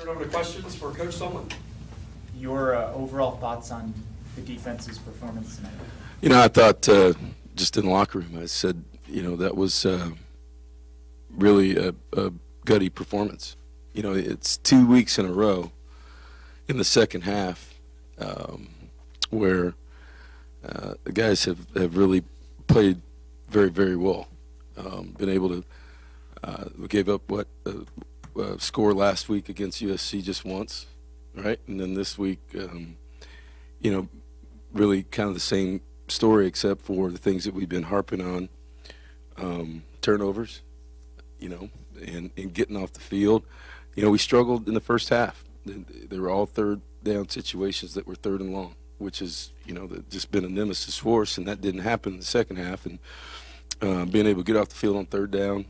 turn over to questions for Coach Sumlin. Your overall thoughts on the defense's performance tonight? You know, I thought just in the locker room, I said, you know, that was really a gutty performance. You know, it's 2 weeks in a row in the second half where the guys have really played very, very well. Been able to, we gave up what score last week against USC just once, right? And then this week, you know, really kind of the same story except for the things that we've been harping on, turnovers, you know, and getting off the field. You know, we struggled in the first half. They were all third down situations that were third and long, which is, you know, just been a nemesis for us, and that didn't happen in the second half. And being able to get off the field on third down,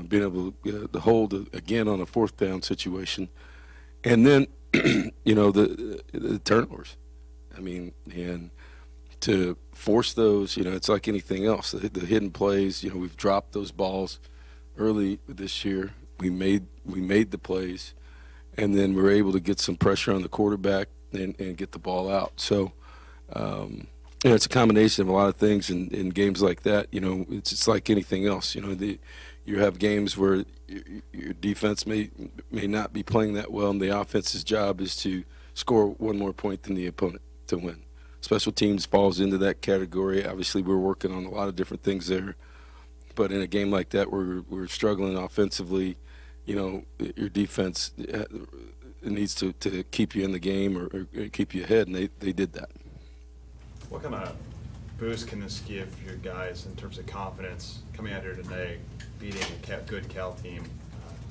being able to hold again on a fourth down situation, and then, you know, the turnovers. I mean, and to force those, you know, it's like anything else. The hidden plays, you know, we've dropped those balls early this year. We made the plays, and then we're able to get some pressure on the quarterback and get the ball out. So, you know, it's a combination of a lot of things in games like that. You know, it's like anything else. You know, you have games where your defense may not be playing that well, and the offense's job is to score one more point than the opponent to win. Special teams falls into that category. Obviously, we're working on a lot of different things there. But in a game like that where we're struggling offensively, you know, your defense needs to keep you in the game or keep you ahead, and they did that. What kind of boost can this give your guys in terms of confidence coming out here today, beating a good Cal team?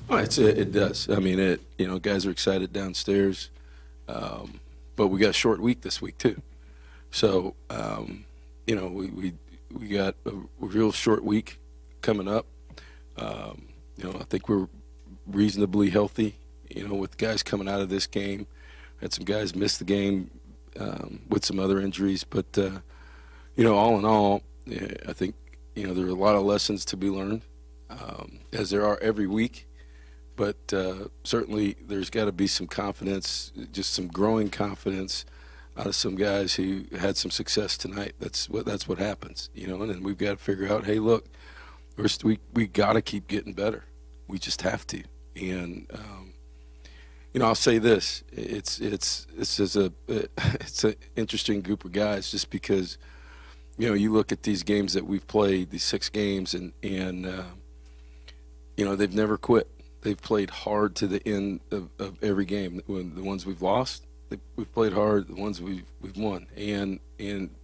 Oh, it does. I mean, you know, guys are excited downstairs, but we got a short week this week too. So, you know, we got a real short week coming up. You know, I think we're reasonably healthy, you know, with guys coming out of this game. Had some guys miss the game with some other injuries. But, you know, all in all, I think, you know, there are a lot of lessons to be learned, as there are every week. But certainly there's got to be some confidence, just some growing confidence out of some guys who had some success tonight. That's what happens, you know. And then we've got to figure out, hey, look, we got to keep getting better. We just have to. And you know, I'll say this: it's an interesting group of guys, just because, you know, you look at these games that we've played, these 6 games, and you know, they've never quit. They've played hard to the end of every game. When the ones we've lost, we've played hard. The ones we've won, and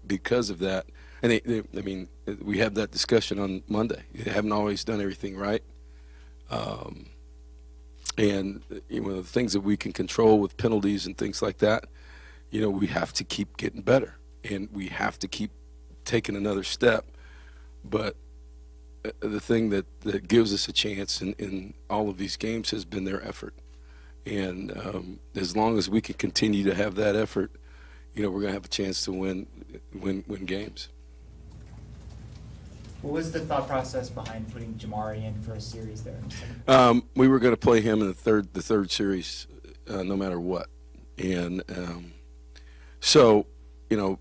because of that, and I mean, we had that discussion on Monday. They haven't always done everything right, and you know, the things that we can control with penalties and things like that, you know, we have to keep getting better, and we have to keep taking another step. But the thing that gives us a chance in all of these games has been their effort. And as long as we can continue to have that effort, you know, we're going to have a chance to win games. What was the thought process behind putting Jamari in for a series there? We were going to play him in the third series, no matter what. And so, you know,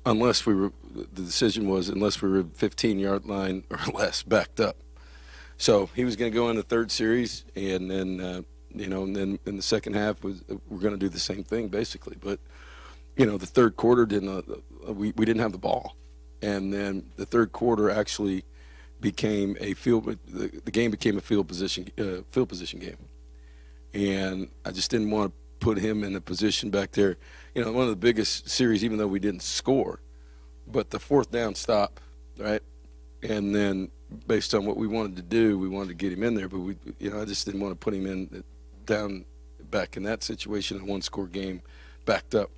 the decision was unless we were 15-yard line or less backed up. So he was going to go in the third series, and then you know, and then in the second half we're going to do the same thing basically. But you know, the third quarter we didn't have the ball, and then the third quarter actually became the game became a field position game, and I just didn't want to put him in a position back there. You know, one of the biggest series, even though we didn't score, but the fourth down stop, right? And then based on what we wanted to do, we wanted to get him in there, but you know, I just didn't want to put him in down back in that situation, a one-score game, backed up.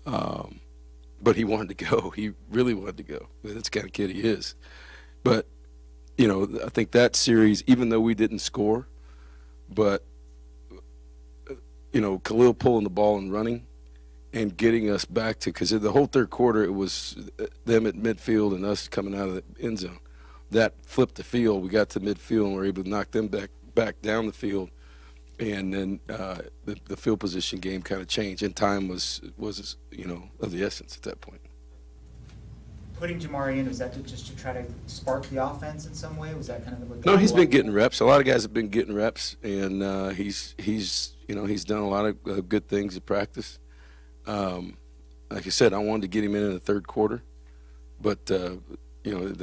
But he wanted to go. He really wanted to go. That's the kind of kid he is. But you know, I think that series, even though we didn't score, but you know, Khalil pulling the ball and running and getting us back to, because the whole third quarter it was them at midfield and us coming out of the end zone. That flipped the field. We got to midfield and were able to knock them back down the field, and then the field position game kind of changed, and time was of the essence at that point. Putting Jamari in, was that just to try to spark the offense in some way? Was that kind of what? No, he's been getting reps. A lot of guys have been getting reps, and he's done a lot of good things at practice. Like I said, I wanted to get him in the third quarter, but the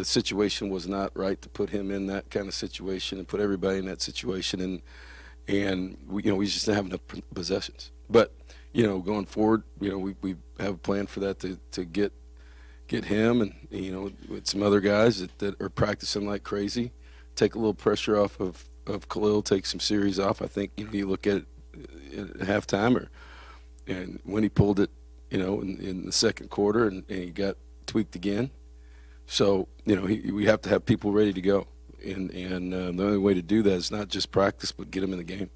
situation was not right to put him in that kind of situation and put everybody in that situation, and we just didn't have enough possessions. But going forward, we have a plan for that to get him and with some other guys that are practicing like crazy, take a little pressure off of Khalil, take some series off. I think you look at it at halftime and when he pulled it in the second quarter and he got tweaked again. So we have to have people ready to go, and the only way to do that is not just practice but get them in the game.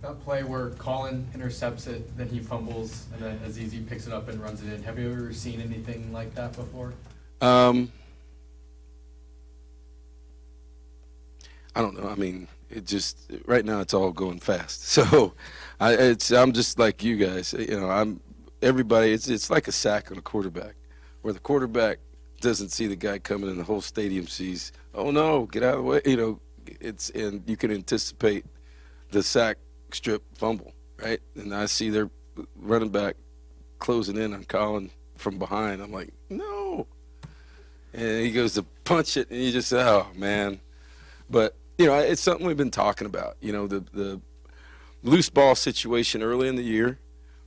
That play where Colin intercepts it, then he fumbles, and then Azizi picks it up and runs it in. Have you ever seen anything like that before? I don't know. I mean, right now it's all going fast. So I'm just like you guys. Everybody. It's like a sack on a quarterback, where the quarterback doesn't see the guy coming and the whole stadium sees, oh no, get out of the way. And you can anticipate the sack strip fumble, right? And I see their running back closing in on Colin from behind. I'm like, no. And he goes to punch it, and you just say, oh, man. But, it's something we've been talking about. The loose ball situation early in the year,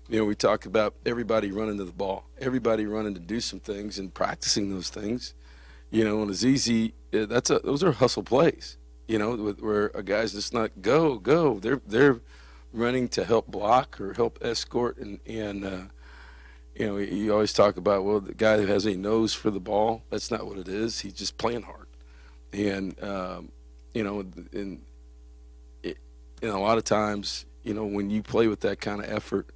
we talked about everybody running to the ball, everybody running to do some things and practicing those things. And Azizi, those are hustle plays, where a guy's just not go. They're running to help block or help escort, and you always talk about, well, the guy who has a nose for the ball. That's not what it is. He's just playing hard, and and a lot of times, when you play with that kind of effort,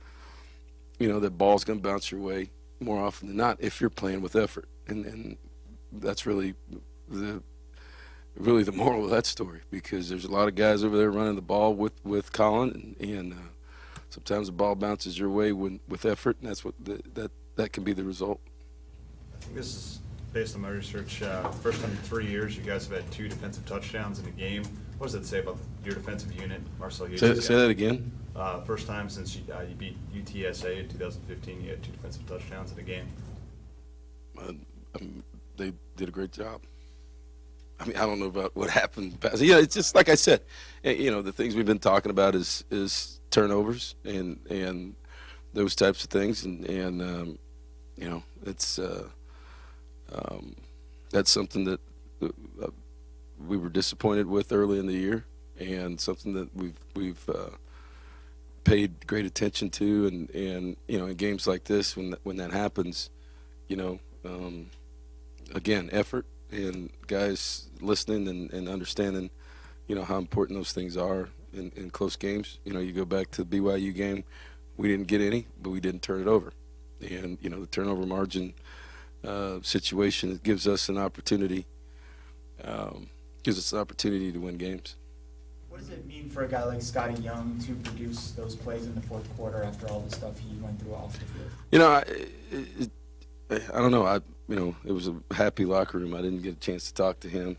the ball's going to bounce your way more often than not if you're playing with effort, and that's really the moral of that story, because there's a lot of guys over there running the ball with Colin, and sometimes the ball bounces your way with effort, and that's what that can be the result. I think this is based on my research. First time in 3 years, you guys have had 2 defensive touchdowns in a game. What does that say about your defensive unit, Marcel? Say that again. First time since you beat UTSA in 2015, you had 2 defensive touchdowns in a game. They did a great job. I mean, I don't know about what happened. It's just like I said. The things we've been talking about is turnovers and those types of things, and it's that's something that we were disappointed with early in the year, and something that we've paid great attention to, and in games like this, when that happens, again, effort and guys listening and understanding, how important those things are in close games. You go back to the BYU game, we didn't get any, but we didn't turn it over, and the turnover margin situation gives us an opportunity. Gives us an opportunity to win games. What does it mean for a guy like Scotty Young to produce those plays in the fourth quarter after all the stuff he went through off the field? I don't know. It was a happy locker room. I didn't get a chance to talk to him.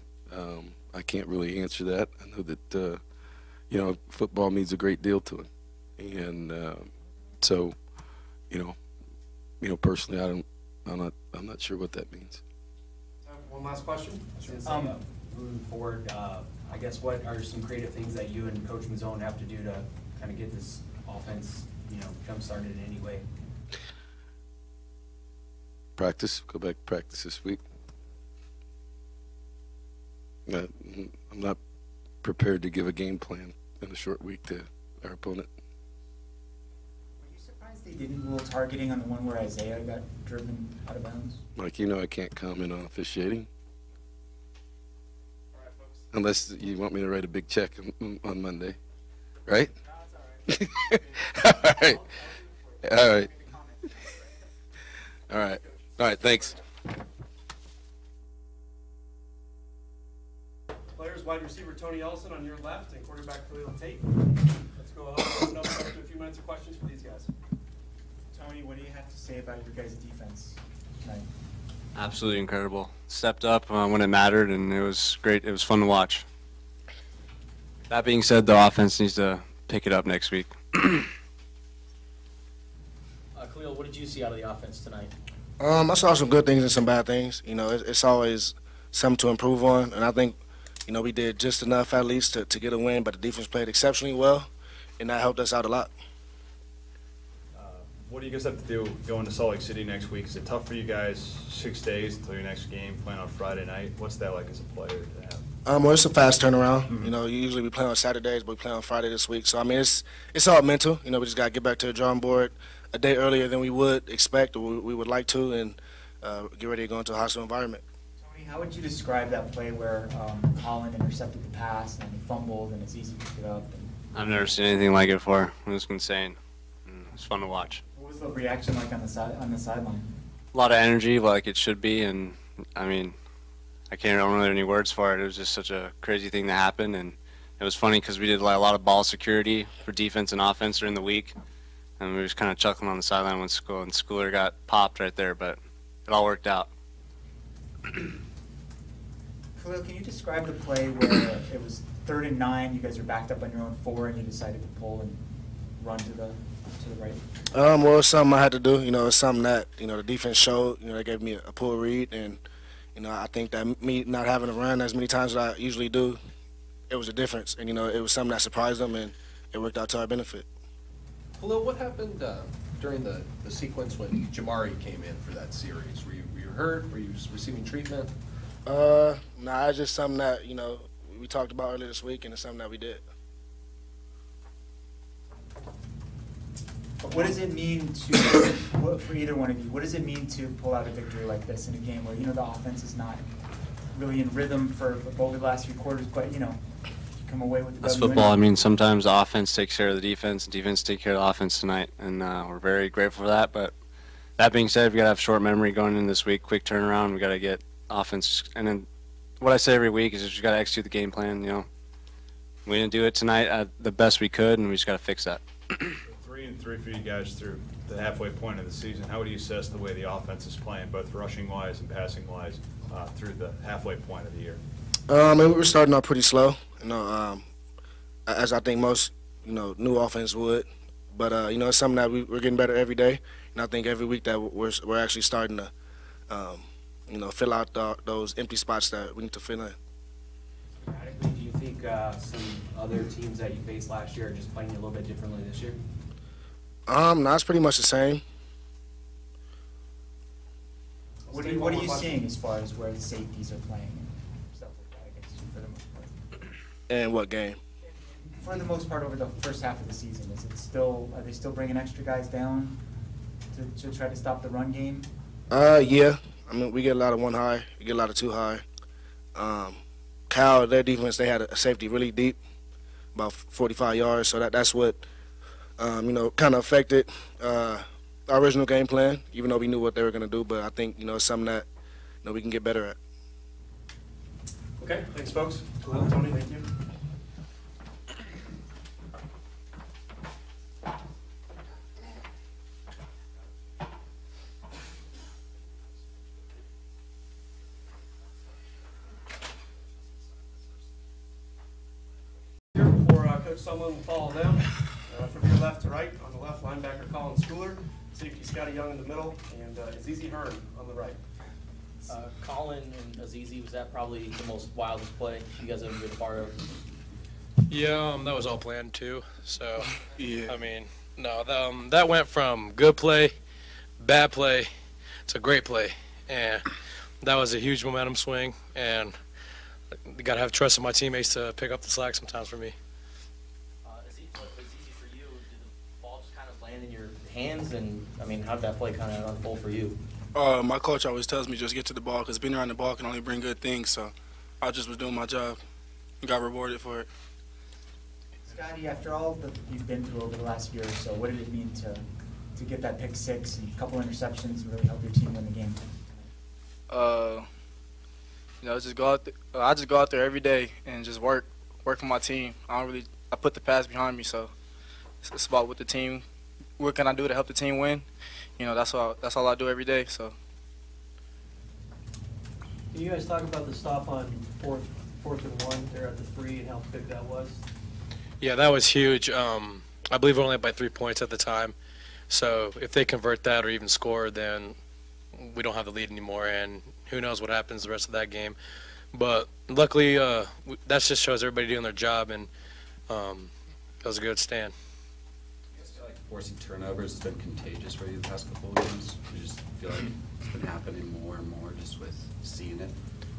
I can't really answer that. I know that football means a great deal to him, and so personally, I'm not sure what that means. One last question. Moving forward, I guess what are some creative things that you and Coach Mazzone have to do to kind of get this offense, jump started in any way? Practice. Go back to practice this week. I'm not prepared to give a game plan in a short week to our opponent. Were you surprised they didn't rule targeting on the one where Isaiah got driven out of bounds? Mike, I can't comment on officiating. Unless you want me to write a big check on Monday, right? No, it's all right. All right. All right. All right. Thanks. Players, wide receiver Tony Ellison on your left and quarterback Khalil Tate. defensive questions for these guys. Tony, what do you have to say about your guys' defense tonight? Absolutely incredible. Stepped up when it mattered, and it was great. It was fun to watch. That being said, the offense needs to pick it up next week. Khalil, what did you see out of the offense tonight? I saw some good things and some bad things. You know, it's always something to improve on, and I think, you know, we did just enough at least to get a win, but the defense played exceptionally well, and that helped us out a lot. What do you guys have to do going to Salt Lake City next week? Is it tough for you guys, 6 days until your next game, playing on Friday night? What's that like as a player to have? Well, it's a fast turnaround. You know, usually we play on Saturdays, but we play on Friday this week. So, I mean, it's all mental. You know, we just got to get back to the drawing board a day earlier than we would expect or we would like to, and get ready to go into a hostile environment. Tony, how would you describe that play where Colin intercepted the pass and he fumbled and it's easy to pick it up? I've never seen anything like it before. It was insane. It's fun to watch. What was the reaction like on the sideline? A lot of energy, like it should be, and I mean, I don't know any words for it. It was just such a crazy thing that happened, and it was funny because we did a lot of ball security for defense and offense during the week, and we were just kind of chuckling on the sideline when Schooler got popped right there, but it all worked out. Khalil, can you describe the play where it was 3rd and 9, you guys were backed up on your own 4, and you decided to pull and run to the right? Well, it's something I had to do. You know, it's something that, you know, the defense showed. You know, they gave me a pull read, and, you know, I think that me not having to run as many times as I usually do, it was a difference. And, you know, it was something that surprised them, and it worked out to our benefit. Khalil, what happened during the sequence when Jamari came in for that series? Were you hurt? Were you receiving treatment? Nah, it's just something that, you know, we talked about earlier this week, and it's something that we did. What does it mean to, for either one of you, what does it mean to pull out a victory like this in a game where, you know, the offense is not really in rhythm for over the last few quarters, but, you know, you come away with the That's W football. I win? mean, sometimes the offense takes care of the defense, and defense takes care of the offense tonight, and we're very grateful for that. But that being said, we got to have short memory going in this week, quick turnaround. We got to get offense, and then what I say every week is just we got to execute the game plan. You know, we didn't do it tonight the best we could, and we just got to fix that. 3-3 for you guys through the halfway point of the season. How would you assess the way the offense is playing, both rushing-wise and passing-wise, through the halfway point of the year? We were starting off pretty slow, you know, as I think most, you know, new offense would. But, you know, it's something that we're getting better every day. And I think every week that we're actually starting to, you know, fill out those empty spots that we need to fill in. Do you think some other teams that you faced last year are just playing a little bit differently this year? No, it's pretty much the same. What are you seeing as far as where the safeties are playing and stuff like that against you for the most part? And what game? For the most part over the first half of the season, are they still bringing extra guys down to try to stop the run game? Yeah. I mean, we get a lot of 1 high, we get a lot of 2 high. Cal, their defense, they had a safety really deep, about 45 yards, so that's what, you know, kind of affected our original game plan, even though we knew what they were going to do. But I think, you know, it's something that, you know, we can get better at. Okay, thanks, folks. Khalil, Tony, thank you. Here before Coach Sumlin will follow them. From your left to right, on the left, linebacker Colin Schooler, safety Scotty Young in the middle, and Azizi Hearn on the right. Colin and Azizi, was that probably the most wildest play you guys ever been a part of? Yeah, that was all planned too. So, Yeah. I mean, no, that went from good play, bad play, to great play, and that was a huge momentum swing. And you gotta have trust in my teammates to pick up the slack sometimes for me. Azizi, for you, did the ball just kind of land in your hands? And I mean, how did that play kind of unfold for you? My coach always tells me just get to the ball because being around the ball can only bring good things. So I just was doing my job and got rewarded for it. Scotty, after all that you've been through over the last year or so, what did it mean to get that pick 6 and a couple interceptions and really help your team win the game? You know, just go out. I just go out there every day and just work for my team. I put the pass behind me, so It's about what the team, what can I do to help the team win. You know, that's all I do every day. So. Can you guys talk about the stop on fourth and 1 there at the 3 and how big that was? Yeah, that was huge. I believe we're only up by 3 points at the time. So if they convert that or even score, then we don't have the lead anymore, and who knows what happens the rest of that game. But luckily, that just shows everybody doing their job, and that was a good stand. I just feel like forcing turnovers has been contagious for you the past couple of games. You just feel like it's been happening more and more just with seeing it.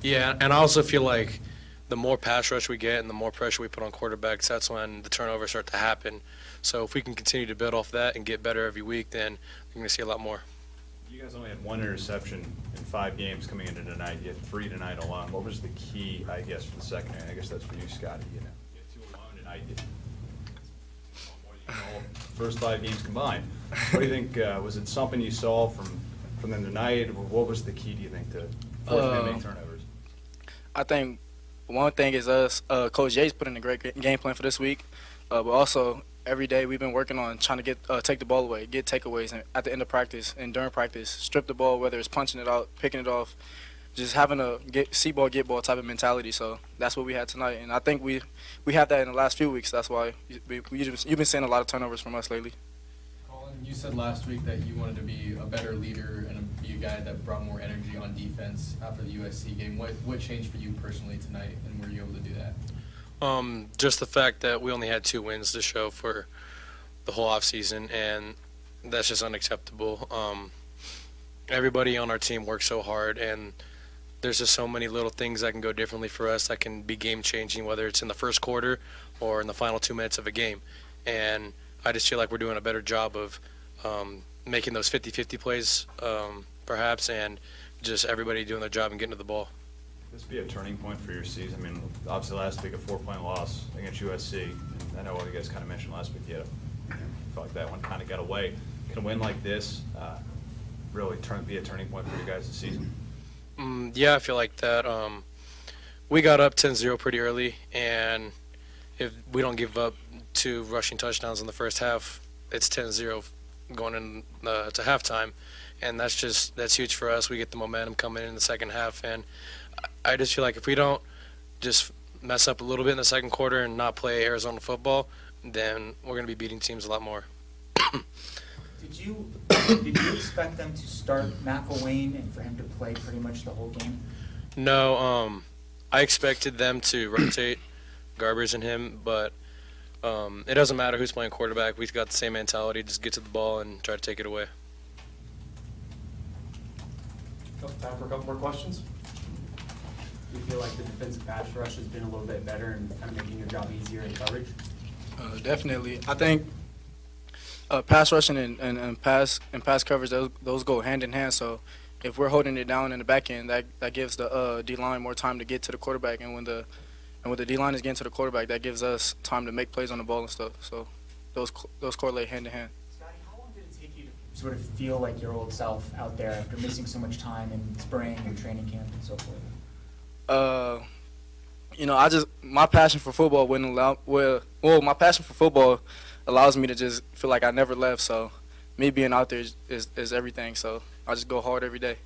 Yeah, and I also feel like the more pass rush we get and the more pressure we put on quarterbacks, that's when the turnovers start to happen. So if we can continue to build off that and get better every week, then we're going to see a lot more. You guys only had 1 interception in 5 games coming into tonight. You had 3 tonight alone. What was the key, I guess, for the second half? I guess that's for you, Scotty. You know, you had 2 alone tonight. First 5 games combined. What do you think? Was it something you saw from them tonight? Or what was the key, do you think, to forcing them to make turnovers? I think one thing is us. Coach Yates put in a great game plan for this week, but also every day we've been working on trying to take the ball away, get takeaways, and at the end of practice and during practice, strip the ball, whether it's punching it out, picking it off, just having a see ball, get ball type of mentality. So that's what we had tonight, and I think we have that in the last few weeks. That's why you've been seeing a lot of turnovers from us lately. Colin, you said last week that you wanted to be a better leader and be a guy that brought more energy on defense after the USC game. What changed for you personally tonight, and were you able to do that? Just the fact that we only had 2 wins to show for the whole offseason, and that's just unacceptable. Everybody on our team works so hard, and there's just so many little things that can go differently for us that can be game-changing, whether it's in the first quarter or in the final 2 minutes of a game. And I just feel like we're doing a better job of making those 50-50 plays, perhaps, and just everybody doing their job and getting to the ball. This be a turning point for your season. I mean, obviously last week a 4-point loss against USC. And I know what you guys kind of mentioned last week. You felt like that one kind of got away. Can a win like this really be a turning point for you guys this season? Yeah, I feel like that. We got up 10-0 pretty early, and if we don't give up 2 rushing touchdowns in the first half, it's 10-0 going in to halftime, and that's huge for us. We get the momentum coming in the second half, and I just feel like if we don't just mess up a little bit in the second quarter and not play Arizona football, then we're going to be beating teams a lot more. Did you expect them to start McElwain and for him to play pretty much the whole game? No, I expected them to rotate Garbers and him, but it doesn't matter who's playing quarterback. We've got the same mentality, just get to the ball and try to take it away. Time for a couple more questions. Do you feel like the defensive pass rush has been a little bit better and kind of making your job easier in coverage? Definitely. I think pass rushing and pass coverage, those go hand in hand. So if we're holding it down in the back end, that gives the D-line more time to get to the quarterback. And when the D-line is getting to the quarterback, that gives us time to make plays on the ball and stuff. So those correlate hand in hand. Scotty, how long did it take you to sort of feel like your old self out there after missing so much time in spring and training camp and so forth? You know, my passion for football wouldn't allow. Well, my passion for football allows me to just feel like I never left. So me being out there is everything. So I just go hard every day.